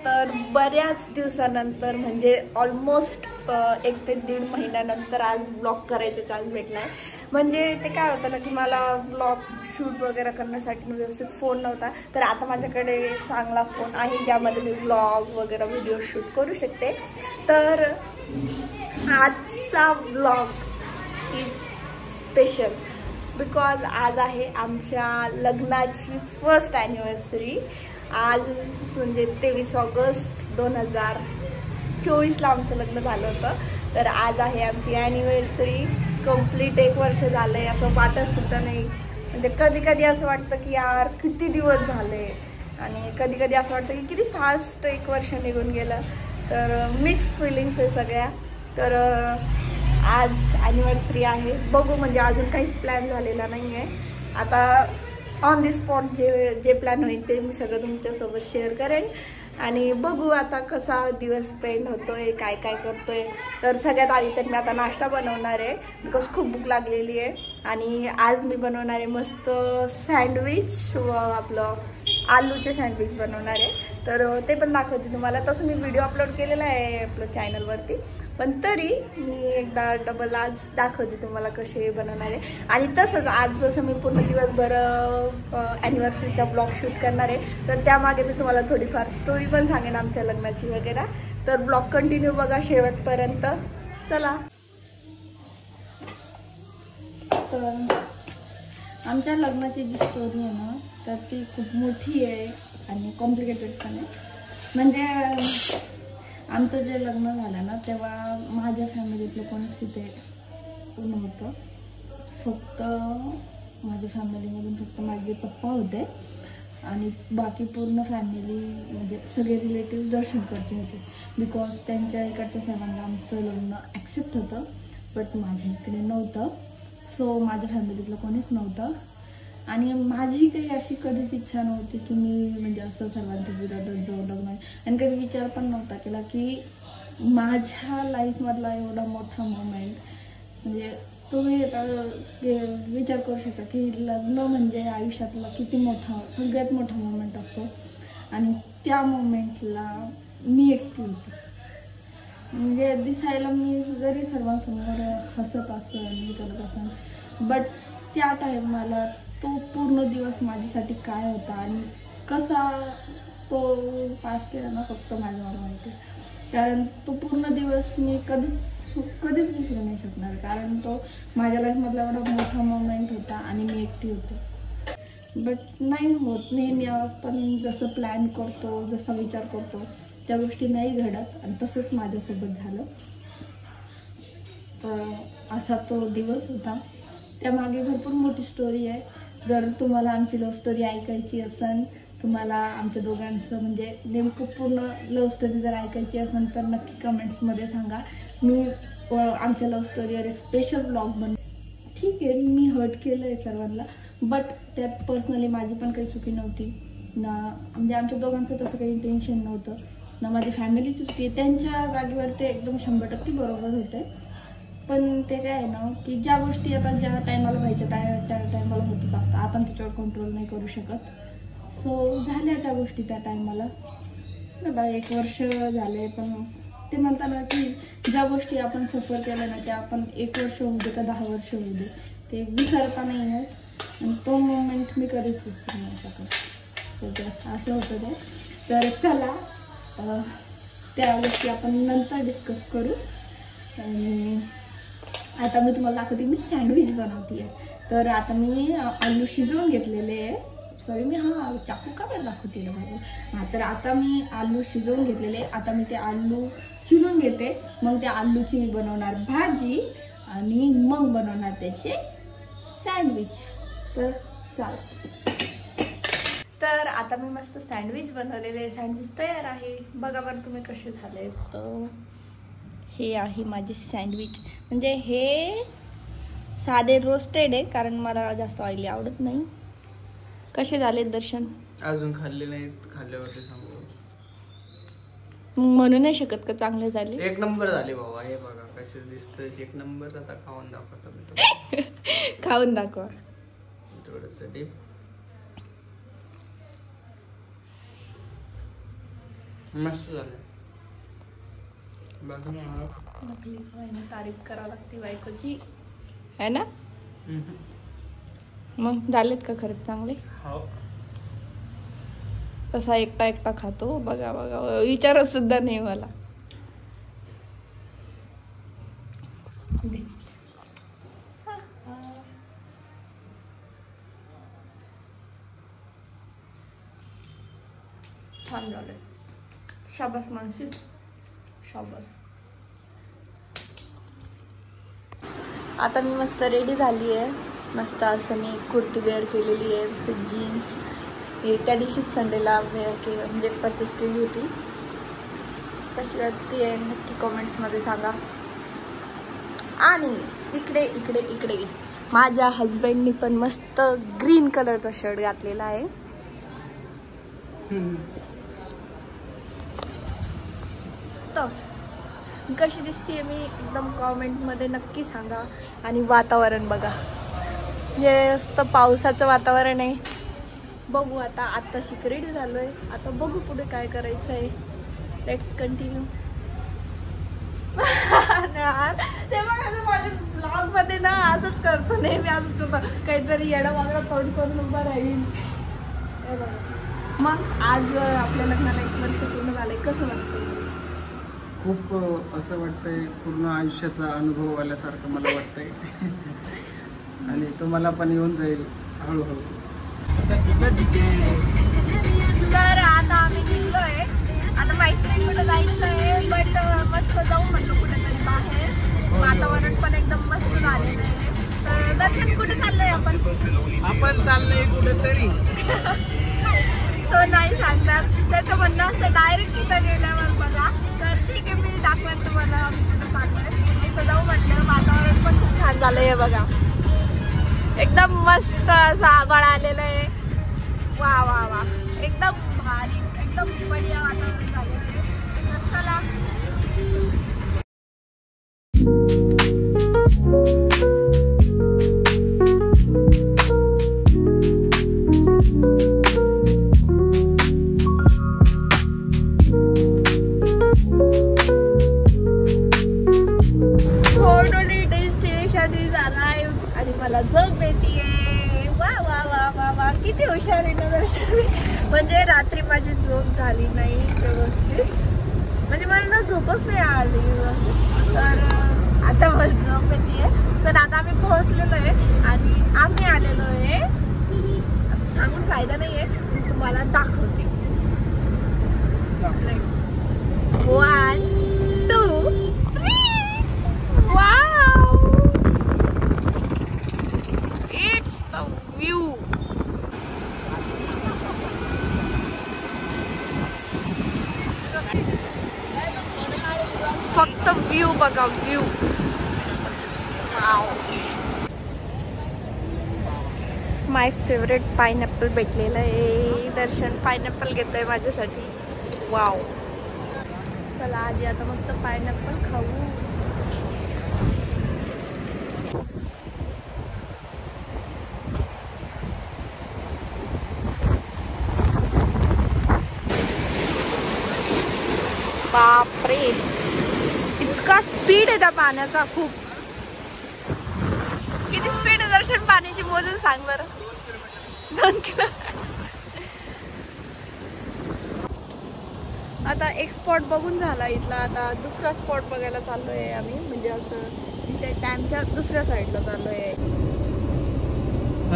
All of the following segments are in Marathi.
तर बऱ्याच दिवसानंतर म्हणजे ऑलमोस्ट 1 ते 1.5 महिन्यानंतर आज ब्लॉग करायचा चान्स भेटला आहे. म्हणजे ते काय होतं ना की मला ब्लॉग शूट वगैरे करण्यासाठी व्यवस्थित फोन नव्हता. तर आता माझ्याकडे चांगला फोन आहे ज्यामध्ये मी ब्लॉग वगैरे व्हिडिओ शूट करू शकते. तर आजचा ब्लॉग इज स्पेशल बिकॉज आज आहे आमच्या लग्नाची फर्स्ट ॲनिव्हर्सरी. आज म्हणजे 23 ऑगस्ट 2024ला आमचं लग्न झालं होतं. तर आज आहे आमची ॲनिव्हर्सरी. कंप्लीट 1 वर्ष झालं आहे असं वाटत सुद्धा नाही. म्हणजे कधी कधी असं वाटतं की यार किती दिवस झाले आणि कधी कधी असं वाटतं की किती फास्ट 1 वर्ष निघून गेलं. तर मिक्स फिलिंग्स आहे सगळ्या. तर आज ॲनिव्हर्सरी आहे. बघू म्हणजे अजून काहीच प्लॅन झालेला नाही आहे. आता ऑन दी स्पॉट जे प्लॅन होईल ते मी सगळं तुमच्यासोबत शेअर करेन आणि बघू आता कसा दिवस स्पेंड होतोय काय काय करतोय. तर सगळ्यात आधी तर मी आता नाश्ता बनवणार आहे बिकॉज खूप भूक लागलेली आहे. आणि आज मी बनवणार आहे मस्त सँडविच आपलं आलूचे सँडविच बनवणार आहे. तर ते पण दाखवते तुम्हाला. तसं मी व्हिडिओ अपलोड केलेला आहे आपलं चॅनलवरती पण तरी मी एकदा डबल आज दाखवते तुम्हाला कसे बनवणार आहे. आणि तसंच आज जसं मी पूर्ण दिवसभर ॲनिव्हर्सरीचा ब्लॉग शूट करणार आहे तर त्यामागे मी तुम्हाला थोडीफार स्टोरी पण सांगेन आमच्या लग्नाची वगैरे. तर ब्लॉग कंटिन्यू बघा शेवटपर्यंत. चला. तर आमच्या लग्नाची जी स्टोरी आहे ना तर ती खूप मोठी आहे आणि कॉम्प्लिकेटेड पण आहे. म्हणजे आमचं जे लग्न झालं ना तेव्हा माझ्या फॅमिलीतलं कोणीच तिथे नव्हतं. फक्त माझ्या फॅमिलीमधून फक्त माझे पप्पा होते आणि बाकी पूर्ण फॅमिली म्हणजे सगळे रिलेटिव्ह दर्शनकडचे होते. बिकॉज त्यांच्या इकडच्या सर्वांना आमचं लग्न ॲक्सेप्ट होतं बट माझ्या इकडे नव्हतं. सो माझ्या फॅमिलीतलं कोणीच नव्हतं आणि माझी काही अशी कधीच इच्छा नव्हती की मी म्हणजे असं सर्वांच्या विरोधात जाऊ लग्न. आणि कधी विचार पण नव्हता केला की माझ्या लाईफमधला एवढा मोठा मोमेंट म्हणजे तुम्ही विचार करू शकता की लग्न म्हणजे आयुष्यातला किती मोठा सगळ्यात मोठा मोमेंट असतो. आणि त्या मोमेंटला मी एकटी होती. म्हणजे दिसायला मी जरी सर्वांसमोर हसत असेल मी करत असेल बट त्या टायमाला तो पूर्ण दिवस माझ्यासाठी काय होता आणि कसा तो पास केला ना फक्त माझ्या मला माहिती. कारण तो पूर्ण दिवस मी कधीच विसरू नाही शकणार. कारण तो माझ्या लाईफमधला एवढा मोठा मोमेंट होता आणि मी एकटी होते. बट नाही होत नेहमी आपण जसं प्लॅन करतो जसा विचार करतो त्या गोष्टी नाही घडत आणि तसंच माझ्यासोबत झालं. तर असा तो दिवस होता. त्यामागे भरपूर मोठी स्टोरी आहे. जर तुम्हाला आमची लव्ह स्टोरी ऐकायची असेल तुम्हाला आमच्या दोघांचं म्हणजे नेमकं पूर्ण लव्ह स्टोरी जर ऐकायची असेल तर नक्की कमेंट्समध्ये सांगा. मी आमच्या लव्ह स्टोरीवर एक स्पेशल ब्लॉग बनव. ठीक आहे मी हर्ट केलं आहे सर्वांना बट त्यात पर्सनली माझी पण काही चुकी नव्हती ना. म्हणजे आमच्या दोघांचं तसं काही इंटेन्शन नव्हतं ना माझी फॅमिलीची चुकी आहे. त्यांच्या जागेवर ते एकदम 100% बरोबर होते. पण ते काय आहे ना की ज्या गोष्टी आता ज्या टायमाला व्हायच्या त्या टायमाला होतच असतं. आपण त्याच्यावर कंट्रोल नाही करू शकत. सो झाल्या त्या गोष्टी त्या टायमाला. बघा 1 वर्ष झाले पण ते म्हणताना की ज्या गोष्टी आपण सफर केल्या ना त्या आपण 1 वर्ष होऊ दे का 10 वर्ष होऊ दे ते विसरता नाही येत आणि तो मोमेंट मी कधीच विसरू नाही शकत. तर असं होतं ते. तर चला त्या गोष्टी आपण नंतर डिस्कस करू. आणि आता मी तुम्हाला दाखवते मी सँडविच बनवते आहे. तर आता मी आलू शिजवून घेतलेले आहे. सॉरी मी चाकू का बरं दाखवते बरोबर. तर आता मी आलू शिजवून घेतलेले. आता मी ते आलू चिरून घेते. मग त्या आलूची मी बनवणार भाजी आणि मग बनवणार त्याचे सँडविच. तर चालेल. तर आता मी मस्त सँडविच बनवलेले. सँडविच तयार आहे. बघा बरं तुम्ही कसे झाले. तर हे आहे माझे सँडविच. म्हणजे हे साधे रोस्टेड आहे कारण मला जास्त ऑइली आवडत नाही. कसे झाले दर्शन. अजून खाल्ले नाहीत. खाल्ल्यावरती सांगू. म्हणू नाही शकत का चांगले झाले. 1 नंबर झाले बाबा. हे बघा कसे दिसतंय 1 नंबर. आता खाऊन दाखवतो मी तुम्हाला. खाऊन दाखवा थोडंसं डीप. मस्त झालं. बघ ना. नकली खायला तारीफ करावं लागते बायकोची है ना. मग झालेत का खरंच चांगले. हो. कसा एकटा एकटा खातो बघा बघा, विचारत सुद्धा नाही मला. छान झालंय. शाबास मानसी, शाबास. आता मी मस्त रेडी झाली आहे. मस्त असं मी कुर्ती वेअर केलेली आहे, मस्त जीन्स. त्या दिवशीच संडेला वेअर केलं, म्हणजे परचेस केली होती. कशी वाटते आहे नक्की कमेंट्समध्ये सांगा. आणि इकडे इकडे इकडे माझ्या हजबंडनी पण मस्त ग्रीन कलरचा शर्ट घातलेला आहे. तर कशी दिसते मी एकदम कॉमेंटमध्ये नक्की सांगा. आणि वातावरण बघा, हे मस्त पावसाचं वातावरण आहे. बघू आता रेडी झालो आहे. आता बघू पुढे काय करायचं आहे. Let's continue. ते बघा माझ्या ब्लॉगमध्ये ना असंच करतो, नेहमी असंच करतो, काहीतरी येडा वागडा तोंड करून उभा राहील. मग आज आपल्या लग्नाला 1 वर्ष पूर्ण झालंय. कसं वाटतं? खूप असं वाटतंय पूर्ण आयुष्याचा अनुभव आल्यासारखं मला वाटतंय. आणि तुम्हाला पण येऊन जाईल हळूहळू. तर आता आम्ही निघलोय. आता माहित नाही कुठं जायचंय, बट मस्त जाऊ म्हणतो कुठेतरी बाहेर. वातावरण पण एकदम मस्त झालेलं आहे. तर दर्शन कुठे चाललंय आपण चाललंय कुठेतरी. तो नाही सांगणार, त्याचं म्हणणं असतं डायरेक्ट तिथं गेल्यावर बघा. तर ठीक आहे, मी दाखवेन तुम्हाला आम्ही कुठं चाललोय. तिथं जाऊ म्हटलं. वातावरण पण खूप छान झालंय बघा, एकदम मस्त असं आभाळ आलेलं आहे. वा वा वा, एकदम भारी, एकदम बढिया वातावरण झालेलं आहे. तर चला. फायनली डेस्टिनेशन इज अराइव्ड आणि मला झोप येतेय. वा वा वा वा वा, किती हुशार आहे ना दर्शन. म्हणजे रात्री माझी झोप झाली नाही व्यवस्थित, म्हणजे मला ना झोपच नाही आली. तर आता मला झोप येते. तर आता आम्ही पोहोचलेलो आहे आणि आम्ही आलेलो आहे. सांगून फायदा नाही आहे, मी तुम्हाला दाखवते. 1 2 3. Wow, it's the view. फक्त व्यू बघा, व्यू. माय फेवरेट पाइनएप्पल भेटलेलं आहे. दर्शन पाइनएप्पल घेतोय माझ्यासाठी. वाव. चला आधी आता मस्त पाइनएप्पल खाऊ. बापरे, इतका स्पीड आहे त्या पाण्याचा. खूप किती स्पीड आहे दर्शन पाण्याची, मोजून सांग बरं. 2 किलो. आता एक स्पॉट बघून झाला इथला. आता दुसरा स्पॉट बघायला चाललोय आम्ही, म्हणजे असं इथे डॅमच्या दुसऱ्या साईडला चाललोय.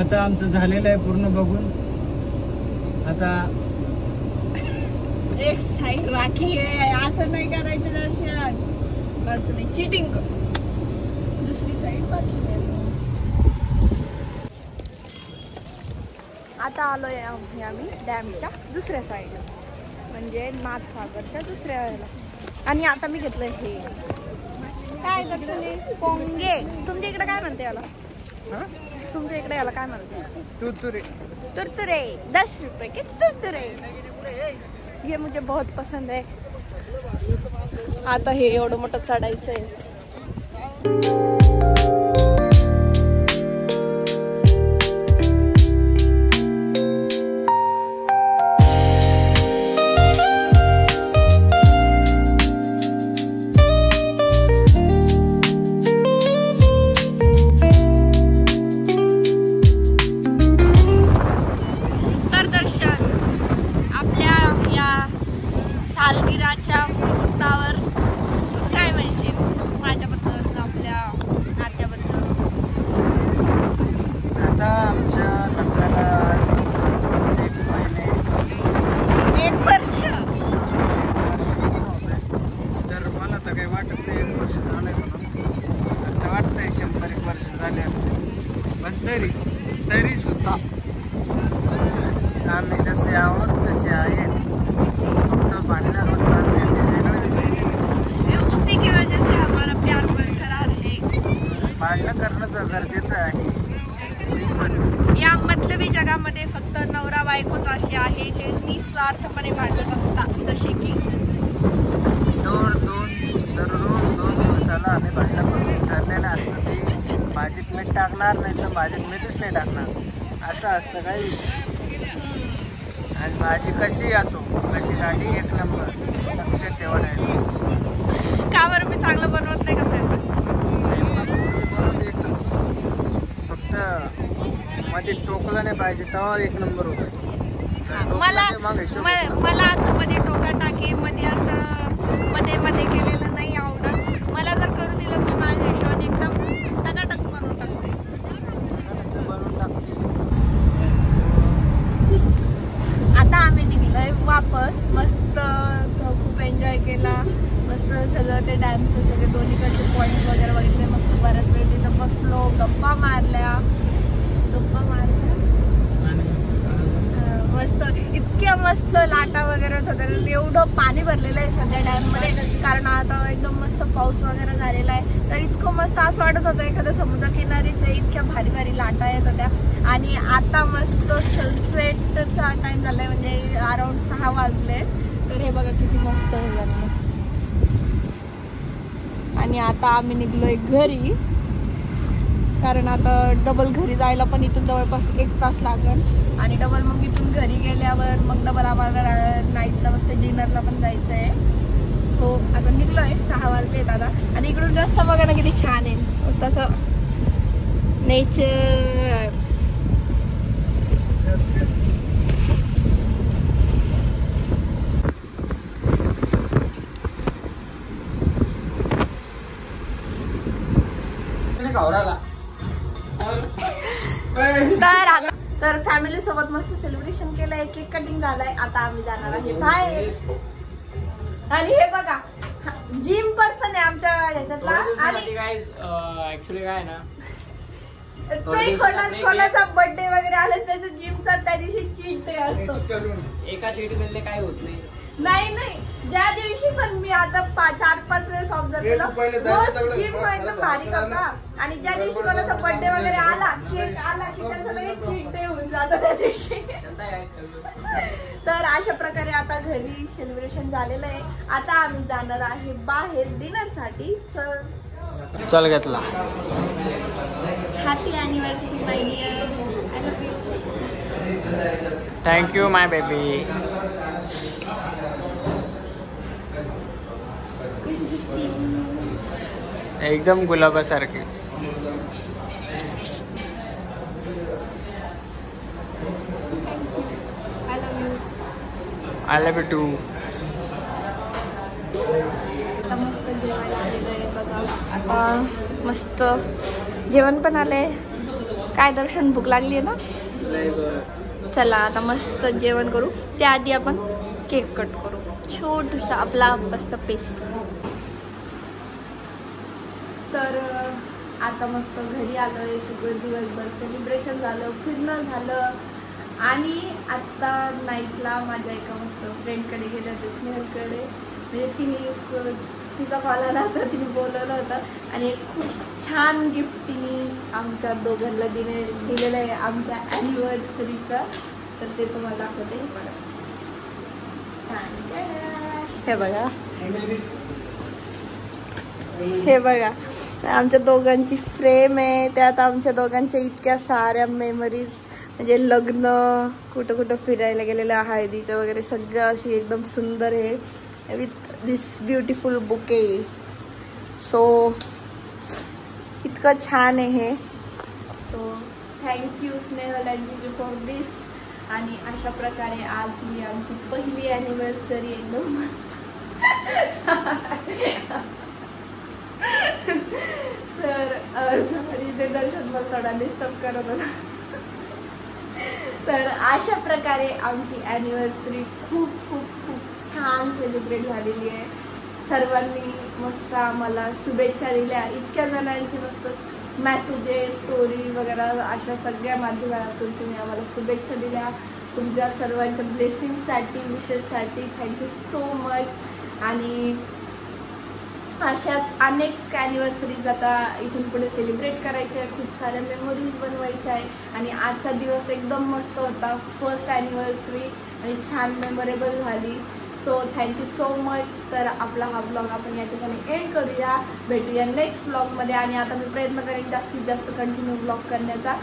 आता आमचं झालेलं आहे पूर्ण बघून. आता एक साईड बाकी आहे. असं नाही करायचं दर्शन, असं नाही, चिटिंग कर. दुसरी साईड बाकी आहे. आता आलोय आम्ही डॅमच्या दुसऱ्या साईडला, म्हणजे नाथसागरच्या दुसऱ्या वेळेला. आणि आता मी घेतलंय हे काय करतो पोंगे. तुमच्या इकडे काय म्हणते याला? तुमच्या इकडे याला काय म्हणते? तुरतुरे. तुरतुरे. 10 रुपये के तुरतुरे. ये मुझे बहुत पसंद है. आता हे एवढं मोठं चढायचं आहे. झाले असते, पण तरी सुद्धा आम्ही जसे आहोत तसे आहेत. फक्त भांडणावर चालते ते वेगळा विषय. उसी की वजह से हमारा प्यार बरकरार है. भांडणं करणं गरजेचं आहे. या मतलबी जगामध्ये फक्त नवरा बायकोच असे आहे जे निस्वार्थपणे भांडत असतात. जसे की दररोज 2 दिवसाला आम्ही भांडणं करून ठरलेलं असतं की भाजीत मीठ टाकणार नाही तर भाजीत मीठच नाही टाकणार, असं असतं काही विषय. आणि भाजी कशी असो कशी झाली एक नंबर, लक्षात ठेवा. नाही का बरं मी चांगलं बनवत नाही का स्वयंपाक? फक्त मध्ये टोकलं नाही पाहिजे तेव्हा एक नंबर होतं. मला असं मध्ये टोका टाकी मध्ये असं मध्ये केलेलं नाही आवडत. मला जर करू दिलं तर माझ्या हिशोबाने एकदम टकाटक बनवून टाकते. आता आम्ही निघलोय वापस. मस्त खूप एन्जॉय केला. मस्त सगळं ते डॅमचे सगळे दोन्हीकडचे पॉईंट वगैरे बघितले. मस्त बऱ्याच वेळ तिथं बसलो, गप्पा मारल्या. मस्त इतक्या मस्त लाटा वगैरे होत्या. एवढं पाणी भरलेलं आहे सध्या डॅम मध्ये, कारण आता एकदम मस्त पाऊस वगैरे झालेला आहे. तर इतकं मस्त असं वाटत होतं एखाद्या समुद्र किनारीच आहे. इतक्या भारी भारी लाटा येत होत्या. आणि आता मस्त सनसेटचा टाइम झालाय, म्हणजे अराउंड 6 वाजले. तर हे बघा किती मस्त हे झालं. आणि आता आम्ही निघलोय घरी, कारण आता डबल घरी जायला पण इथून जवळपास 1 तास लागेल. आणि डबल मग इथून घरी गेल्यावर मग डबल आम्हाला नाईटला मस्त डिनरला पण जायचं आहे. सो आता निघलोय, 6 वाजले दादा. आणि इकडून रस्ता बघा ना किती छान आहे. मस्त असं नेचर. तर फॅमिली सोबत मस्त सेलिब्रेशन केलंय, केक कटिंग झालंय. आता आम्ही जाणार आहे बाहेर. आणि हे बघा जिम पर्सन आहे आमच्या ह्याच्यातला. आणि ऍक्च्युली काय ना, कोणाचा बर्थडे वगैरे आला त्याचा जिमचा त्या दिवशी चीट डे असतो. एका चीट मध्ये काय होत नाही, ज्या दिवशी पण मी आता 4-5 वेळेस ऑब्झर्व केलं, जिम एकदम भारी करता. आणि ज्या दिवशी कोणाचा बर्थडे वगैरे आला, केक आला की त्याचं लगेच चीट डे होऊन जातं त्या दिवशी. तर अशा प्रकारे आता घरी सेलिब्रेशन झालेलं आहे. आता आम्ही जाणार आहे बाहेर डिनर साठी. तर चल घेतला. Happy anniversary my dear. I love you. Thank you my baby. एकदम गुलाबासारखे. I love you too. आता मस्त जेवायला आलेलं आहे बघा. आता मस्त जेवण पण आलंय. काय दर्शन, भूक लागली आहे ना. चला आता मस्त जेवण करू. त्याआधी आपण केक कट करू, छोटूसा आपला मस्त पेस्ट. तर आता मस्त घरी आलोय. सगळं दिवसभर सेलिब्रेशन झालं, फिरणं झालं. आणि आत्ता नाईटला माझ्या एका मस्त फ्रेंडकडे गेले होते, स्नेहलकडे. म्हणजे तिचा कॉल आला होता, तिने बोलवलं होतं. आणि एक खूप छान गिफ्ट तिने आमच्या दोघांना दिलेलं आहे आमच्या ॲनिव्हर्सरीचं. तर ते तुम्हाला दाखवते. हे बघा, हे बघा आमच्या दोघांची फ्रेम आहे. त्यात आमच्या दोघांच्या इतक्या साऱ्या मेमरीज, म्हणजे लग्न, कुठं कुठं फिरायला गेलेलं, हळदीचं वगैरे सगळं अशी एकदम सुंदर आहे with this beautiful bouquet. So इतकं छान आहे हे. So thank you Snehal and for this. आणि अशा प्रकारे आज ही आमची पहिली ॲनिव्हर्सरी एकदम. तर सॉरी, ते दर्शन मला थोडा डिस्टर्ब करत होता. तर अशा प्रकारे आमची ॲनिव्हर्सरी खूप खूप खूप छान सेलिब्रेट झालेली आहे. सर्वांनी मस्त आम्हाला शुभेच्छा दिल्या. इतक्या जणांची मस्त मेसेजेस, स्टोरी वगैरे अशा सगळ्या माध्यमातून तुम्ही आम्हाला शुभेच्छा दिल्या. तुमच्या सर्वांच्या ब्लेसिंगसाठी, विशेषसाठी थँक्यू सो मच. आणि अशाच अनेक ॲनिव्हर्सरीज आता इथून पुढे सेलिब्रेट करायच्या आहे, खूप साऱ्या मेमोरीज बनवायच्या आहे. आणि आजचा दिवस एकदम मस्त होता, फर्स्ट ॲनिव्हर्सरी आणि छान मेमोरेबल झाली. So thank you so much. तर आपला हा ब्लॉग आपण या ठिकाणी एंड करूया. भेटूया नेक्स्ट ब्लॉगमध्ये. आणि आता मी प्रयत्न करेन जास्तीत जास्त कंटिन्यू ब्लॉग करण्याचा.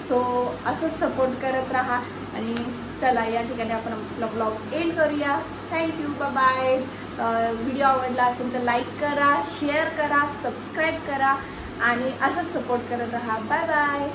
सो असंच सपोर्ट करत राहा. आणि चला या ठिकाणी आपण आपला ब्लॉग एंड करूया. Thank you, bye. व्हिडिओ आवडला असेल तर लाईक करा, शेअर करा, सबस्क्राईब करा आणि असंच सपोर्ट करत राहा. बाय.